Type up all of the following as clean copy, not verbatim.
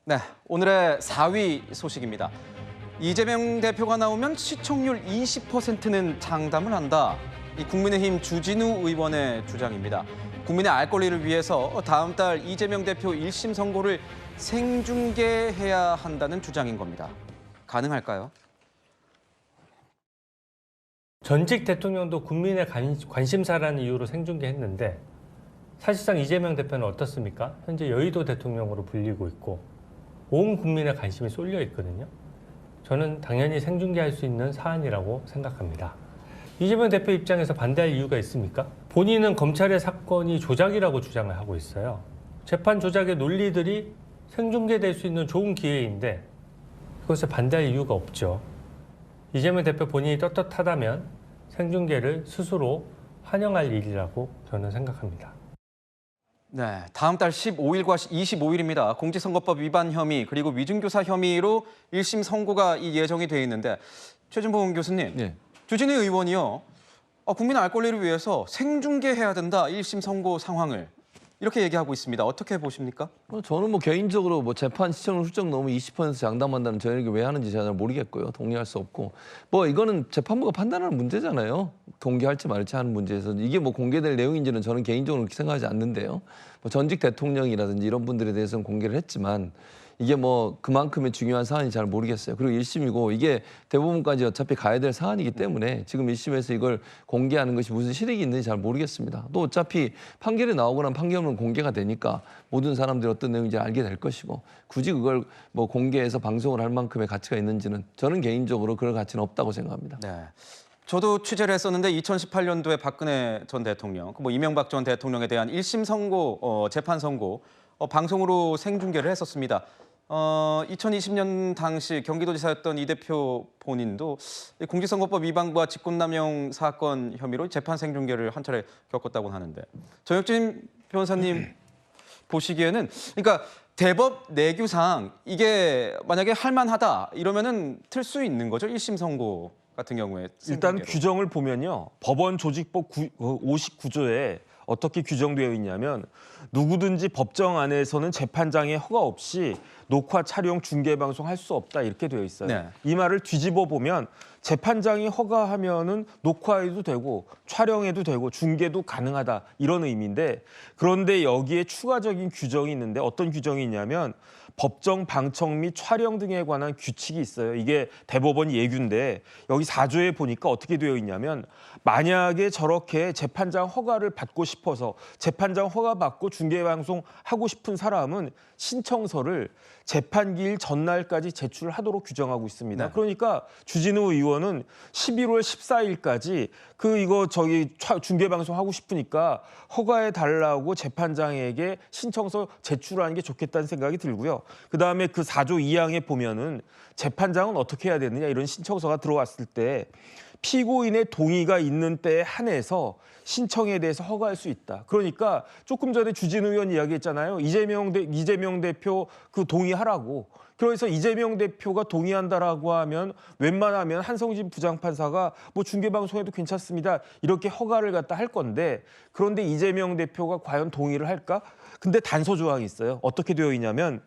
네, 오늘의 4위 소식입니다. 이재명 대표가 나오면 시청률 20%는 장담을 한다. 이 국민의힘 주진우 의원의 주장입니다. 국민의 알 권리를 위해서 다음 달 이재명 대표 1심 선고를 생중계해야 한다는 주장인 겁니다. 가능할까요? 전직 대통령도 국민의 관심사라는 이유로 생중계했는데 사실상 이재명 대표는 어떻습니까? 현재 여의도 대통령으로 불리고 있고 온 국민의 관심이 쏠려 있거든요. 저는 당연히 생중계할 수 있는 사안이라고 생각합니다. 이재명 대표 입장에서 반대할 이유가 있습니까? 본인은 검찰의 사건이 조작이라고 주장을 하고 있어요. 재판 조작의 논리들이 생중계될 수 있는 좋은 기회인데 그것에 반대할 이유가 없죠. 이재명 대표 본인이 떳떳하다면 생중계를 스스로 환영할 일이라고 저는 생각합니다. 네, 다음 달 15일과 25일입니다. 공직선거법 위반 혐의 그리고 위증교사 혐의로 1심 선고가 예정이 돼 있는데 최진봉 교수님, 네. 주진우 의원이요. 국민 알 권리를 위해서 생중계해야 된다. 1심 선고 상황을 이렇게 얘기하고 있습니다. 어떻게 보십니까? 저는 개인적으로 재판 시청률 훌쩍 넘으면 20% 장담한다는 저에게 왜 하는지 잘 모르겠고요. 동의할 수 없고. 이거는 재판부가 판단하는 문제잖아요. 공개할지 말지 하는 문제에서 이게 공개될 내용인지는 저는 개인적으로 그렇게 생각하지 않는데요. 전직 대통령이라든지 이런 분들에 대해서는 공개를 했지만 이게 그만큼의 중요한 사안인지 잘 모르겠어요. 그리고 1심이고 이게 대법원까지 어차피 가야 될 사안이기 때문에 지금 1심에서 이걸 공개하는 것이 무슨 실익이 있는지 잘 모르겠습니다. 또 어차피 판결이 나오고 난 판결은 공개가 되니까 모든 사람들이 어떤 내용인지 알게 될 것이고 굳이 그걸 공개해서 방송을 할 만큼의 가치가 있는지는 저는 개인적으로 그럴 가치는 없다고 생각합니다. 네. 저도 취재를 했었는데 2018년도에 박근혜 전 대통령, 이명박 전 대통령에 대한 1심 선고, 재판 선고 방송으로 생중계를 했었습니다. 2020년 당시 경기도지사였던 이 대표 본인도 공직선거법 위반과 직권남용 사건 혐의로 재판 생중계를 한 차례 겪었다고 하는데 정혁진 변호사님 보시기에는 그러니까 대법 내규상 이게 만약에 할 만하다 이러면은 틀 수 있는 거죠? 1심 선고 같은 경우에 일단 생중계로. 규정을 보면요. 법원 조직법 59조에 어떻게 규정되어 있냐면 누구든지 법정 안에서는 재판장의 허가 없이 녹화, 촬영, 중계 방송할 수 없다 이렇게 되어 있어요. 네. 이 말을 뒤집어 보면 재판장이 허가하면은 녹화해도 되고 촬영해도 되고 중계도 가능하다 이런 의미인데 그런데 여기에 추가적인 규정이 있는데 어떤 규정이 있냐면 법정 방청 및 촬영 등에 관한 규칙이 있어요. 이게 대법원 예규인데 여기 4조에 보니까 어떻게 되어 있냐면 만약에 저렇게 재판장 허가를 받고 싶어서 재판장 허가 받고 중계 방송하고 싶은 사람은 신청서를 재판기일 전날까지 제출하도록 규정하고 있습니다. 네. 그러니까 주진우 의원은 11월 14일까지 중계 방송하고 싶으니까 허가해 달라고 재판장에게 신청서 제출하는 게 좋겠다는 생각이 들고요. 그다음에 그 4조 2항에 보면은 재판장은 어떻게 해야 되느냐 이런 신청서가 들어왔을 때 피고인의 동의가 있는 때에 한해서 신청에 대해서 허가할 수 있다. 그러니까 조금 전에 주진우 의원 이야기했잖아요. 이재명 대표 동의하라고. 그래서 이재명 대표가 동의한다라고 하면 웬만하면 한성진 부장판사가 중계방송해도 괜찮습니다. 이렇게 허가를 할 건데 그런데 이재명 대표가 과연 동의를 할까? 근데 단서 조항이 있어요. 어떻게 되어 있냐면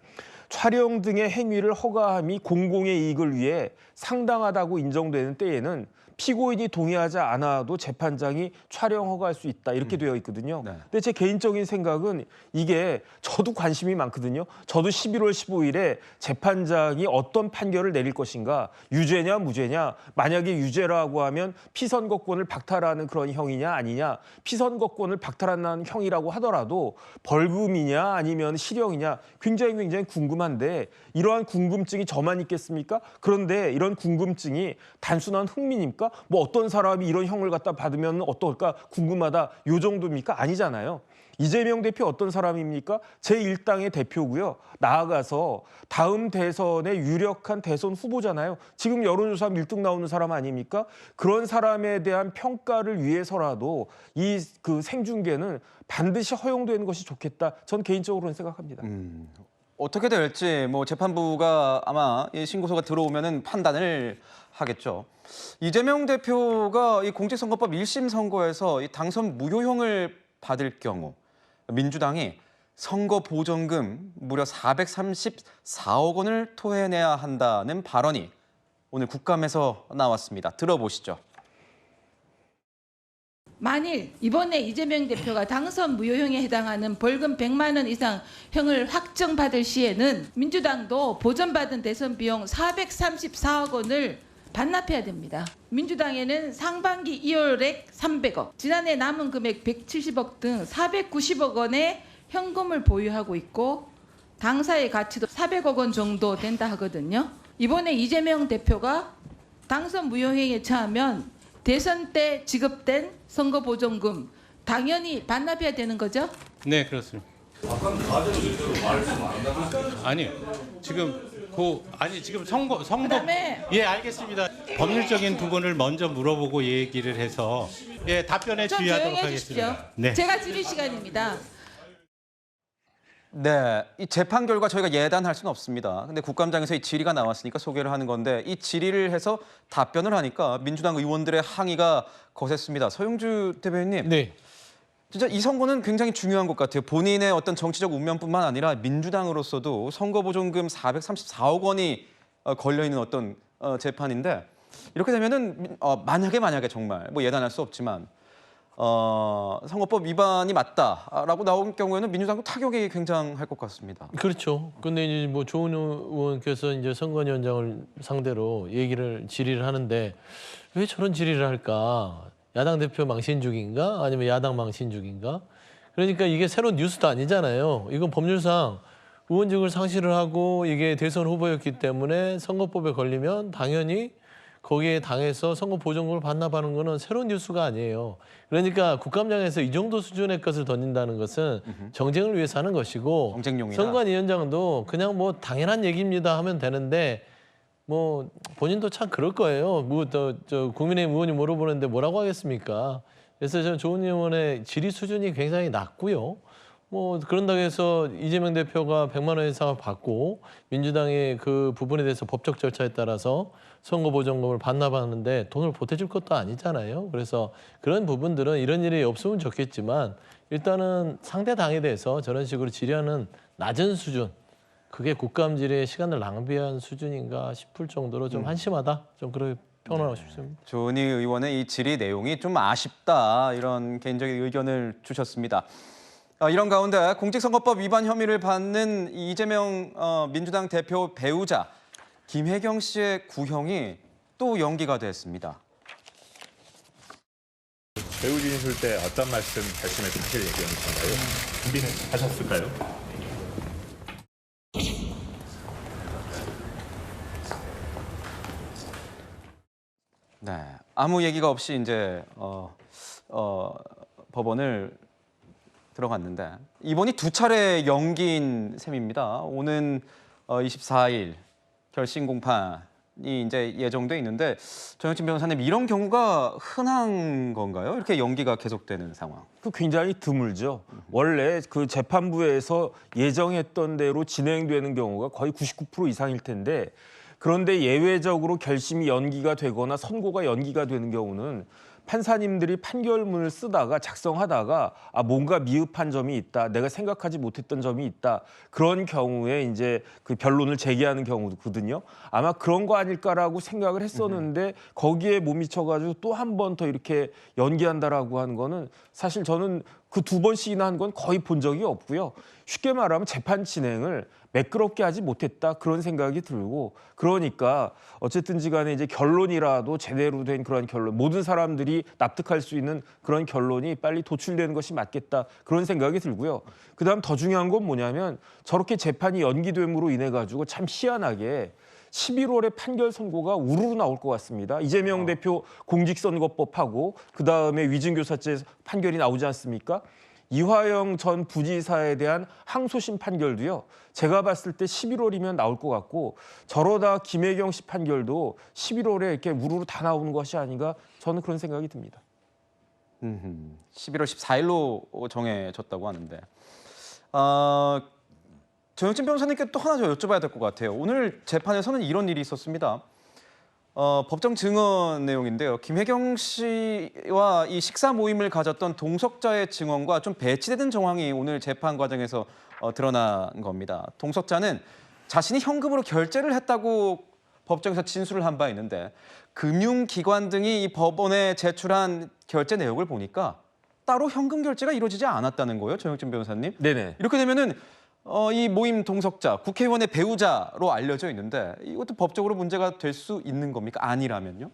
촬영 등의 행위를 허가함이 공공의 이익을 위해 상당하다고 인정되는 때에는 피고인이 동의하지 않아도 재판장이 촬영 허가할 수 있다 이렇게 되어 있거든요. 네. 근데 제 개인적인 생각은 이게 저도 관심이 많거든요. 저도 11월 15일에 재판장이 어떤 판결을 내릴 것인가 유죄냐 무죄냐 만약에 유죄라고 하면 피선거권을 박탈하는 그런 형이냐 아니냐 피선거권을 박탈하는 형이라고 하더라도 벌금이냐 아니면 실형이냐 굉장히 궁금한데 이러한 궁금증이 저만 있겠습니까? 그런데 이런 궁금증이 단순한 흥미입니까? 어떤 사람이 이런 형을 받으면 어떨까 궁금하다 요 정도입니까? 아니잖아요. 이재명 대표 어떤 사람입니까? 제1당의 대표고요. 나아가서 다음 대선의 유력한 대선 후보잖아요. 지금 여론조사 1등 나오는 사람 아닙니까? 그런 사람에 대한 평가를 위해서라도 이 생중계는 반드시 허용되는 것이 좋겠다. 전 개인적으로는 생각합니다. 어떻게 될지 재판부가 아마 이 신고서가 들어오면은 판단을 하겠죠. 이재명 대표가 이 공직선거법 1심 선고에서 이 당선 무효형을 받을 경우 민주당이 선거 보전금 무려 434억 원을 토해내야 한다는 발언이 오늘 국감에서 나왔습니다. 들어보시죠. 만일 이번에 이재명 대표가 당선 무효형에 해당하는 벌금 100만 원 이상 형을 확정받을 시에는 민주당도 보전받은 대선 비용 434억 원을 반납해야 됩니다. 민주당에는 상반기 2월액 300억, 지난해 남은 금액 170억 등 490억 원의 현금을 보유하고 있고 당사의 가치도 400억 원 정도 된다 하거든요. 이번에 이재명 대표가 당선 무효형에 처하면 대선 때 지급된 선거보전금 당연히 반납해야 되는 거죠? 네, 그렇습니다. 아니요. 지금 선거 그다음에 예, 알겠습니다. 법률적인 부분을 먼저 물어보고 얘기를 해서 예, 답변에 좀 주의하도록 조용해 주십시오. 하겠습니다. 네. 제가 질의 시간입니다. 네, 이 재판 결과 저희가 예단할 수는 없습니다. 근데 국감장에서 이 질의가 나왔으니까 소개를 하는 건데 이 질의를 해서 답변을 하니까 민주당 의원들의 항의가 거셌습니다. 서영주 대변인님, 네. 진짜 이 선거는 굉장히 중요한 것 같아요. 본인의 어떤 정치적 운명뿐만 아니라 민주당으로서도 선거보전금 434억 원이 걸려 있는 어떤 재판인데 이렇게 되면은 만약에 정말 뭐 예단할 수 없지만 선거법 위반이 맞다라고 나온 경우에는 민주당도 타격이 굉장할 것 같습니다. 그렇죠. 근데 이제 뭐 조은희 의원께서 이제 선관위원장을 상대로 질의를 하는데 왜 저런 질의를 할까? 야당 대표 망신 중인가? 아니면 야당 망신 중인가? 그러니까 이게 새로운 뉴스도 아니잖아요. 이건 법률상 의원직을 상실을 하고 이게 대선 후보였기 때문에 선거법에 걸리면 당연히 거기에 당해서 선거 보전금을 반납하는 거는 새로운 뉴스가 아니에요. 그러니까 국감장에서 이 정도 수준의 것을 던진다는 것은 정쟁을 위해서 하는 것이고 정쟁용이다. 선관위원장도 그냥 뭐 당연한 얘기입니다 하면 되는데 뭐 본인도 참 그럴 거예요. 저 국민의힘 의원이 물어보는데 뭐라고 하겠습니까? 그래서 저는 조은희 의원의 질의 수준이 굉장히 낮고요. 뭐 그런다고 해서 이재명 대표가 100만 원 이상을 받고 민주당의 그 부분에 대해서 법적 절차에 따라서 선거보전금을 반납하는데 돈을 보태줄 것도 아니잖아요. 그래서 그런 부분들은 이런 일이 없으면 좋겠지만 일단은 상대 당에 대해서 저런 식으로 질의하는 낮은 수준, 그게 국감 질의의 시간을 낭비한 수준인가 싶을 정도로 좀 한심하다. 좀 그렇게 평론하고 싶습니다. 조은희 의원의 이 질의 내용이 좀 아쉽다 이런 개인적인 의견을 주셨습니다. 이런 가운데 공직선거법 위반 혐의를 받는 이재명 민주당 대표 배우자 김혜경 씨의 구형이 또 연기가 됐습니다. 배우 진술 때 어떤 말씀 결심을 사실 얘기하는 건가요? 준비는 하셨을까요? 네, 아무 얘기가 없이 이제 법원을 들어갔는데 이번이 두 차례 연기인 셈입니다. 오는 24일 결심 공판이 이제 예정돼 있는데 정영진 변호사님 이런 경우가 흔한 건가요? 이렇게 연기가 계속되는 상황. 그 굉장히 드물죠. 원래 그 재판부에서 예정했던 대로 진행되는 경우가 거의 99% 이상일 텐데 그런데 예외적으로 결심이 연기가 되거나 선고가 연기가 되는 경우는 판사님들이 판결문을 쓰다가 작성하다가 뭔가 미흡한 점이 있다, 내가 생각하지 못했던 점이 있다, 그런 경우에 이제 그 변론을 제기하는 경우거든요. 아마 그런 거 아닐까라고 생각을 했었는데 거기에 못 미쳐가지고 또 한 번 더 이렇게 연기한다라고 하는 거는 사실 저는 그 두 번씩이나 한 건 거의 본 적이 없고요. 쉽게 말하면 재판 진행을 매끄럽게 하지 못했다 그런 생각이 들고 그러니까 어쨌든지 간에 이제 결론이라도 제대로 된 그런 결론, 모든 사람들이 납득할 수 있는 그런 결론이 빨리 도출되는 것이 맞겠다 그런 생각이 들고요. 그다음 더 중요한 건 뭐냐면 저렇게 재판이 연기됨으로 인해 가지고 참 희한하게 11월에 판결 선고가 우르르 나올 것 같습니다. 이재명 대표 공직선거법하고 그다음에 위증교사죄 판결이 나오지 않습니까? 이화영 전 부지사에 대한 항소심 판결도요. 제가 봤을 때 11월이면 나올 것 같고 저러다 김혜경 씨 판결도 11월에 이렇게 우르르 다 나오는 것이 아닌가 저는 그런 생각이 듭니다. 11월 14일로 정해졌다고 하는데 정영진 변호사님께 또 하나 더 여쭤봐야 될 것 같아요. 오늘 재판에서는 이런 일이 있었습니다. 법정 증언 내용인데요. 김혜경 씨와 이 식사 모임을 가졌던 동석자의 증언과 좀 배치되는 정황이 오늘 재판 과정에서 드러난 겁니다. 동석자는 자신이 현금으로 결제를 했다고 법정에서 진술을 한 바 있는데 금융기관 등이 이 법원에 제출한 결제 내역을 보니까 따로 현금 결제가 이루어지지 않았다는 거예요, 정혁진 변호사님. 네네. 이렇게 되면은 이 모임 동석자, 국회의원의 배우자로 알려져 있는데 이것도 법적으로 문제가 될 수 있는 겁니까? 아니라면요?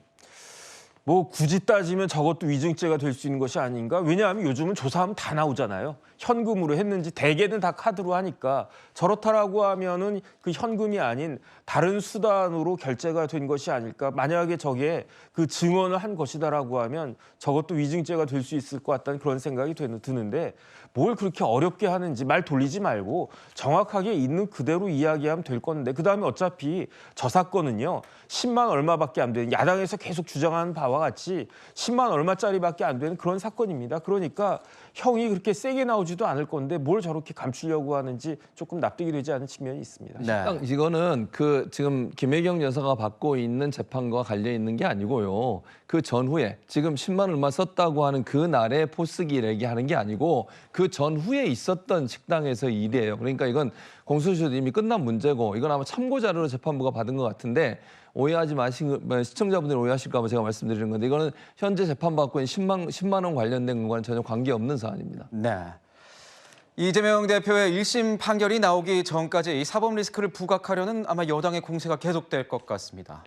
뭐 굳이 따지면 저것도 위증죄가 될 수 있는 것이 아닌가? 왜냐하면 요즘은 조사하면 다 나오잖아요. 현금으로 했는지 대개는 다 카드로 하니까 저렇다라고 하면은 그 현금이 아닌 다른 수단으로 결제가 된 것이 아닐까? 만약에 저게 그 증언을 한 것이다라고 하면 저것도 위증죄가 될 수 있을 것 같다는 그런 생각이 드는데 뭘 그렇게 어렵게 하는지 말 돌리지 말고 정확하게 있는 그대로 이야기하면 될 건데 그다음에 어차피 저 사건은요 10만 얼마밖에 안 되는 야당에서 계속 주장하는 바와 같이 10만 얼마짜리밖에 안 되는 그런 사건입니다. 그러니까 형이 그렇게 세게 나오지도 않을 건데 뭘 저렇게 감추려고 하는지 조금 납득이 되지 않은 측면이 있습니다. 네. 이거는 그 지금 김혜경 여사가 받고 있는 재판과 관련 있는 게 아니고요. 그 전후에 지금 10만 얼마 썼다고 하는 그 날의 포스기 얘기하는 게 아니고 그 전후에 있었던 식당에서 일이에요. 그러니까 이건 공소시효도 이미 끝난 문제고 이건 아마 참고 자료로 재판부가 받은 것 같은데 오해하지 마시고 시청자분들이 오해하실까 봐 제가 말씀드리는 건데 이거는 현재 재판받고 있는 10만 원 관련된 것과는 전혀 관계없는 사안입니다. 네. 이재명 대표의 1심 판결이 나오기 전까지 이 사법 리스크를 부각하려는 아마 여당의 공세가 계속될 것 같습니다.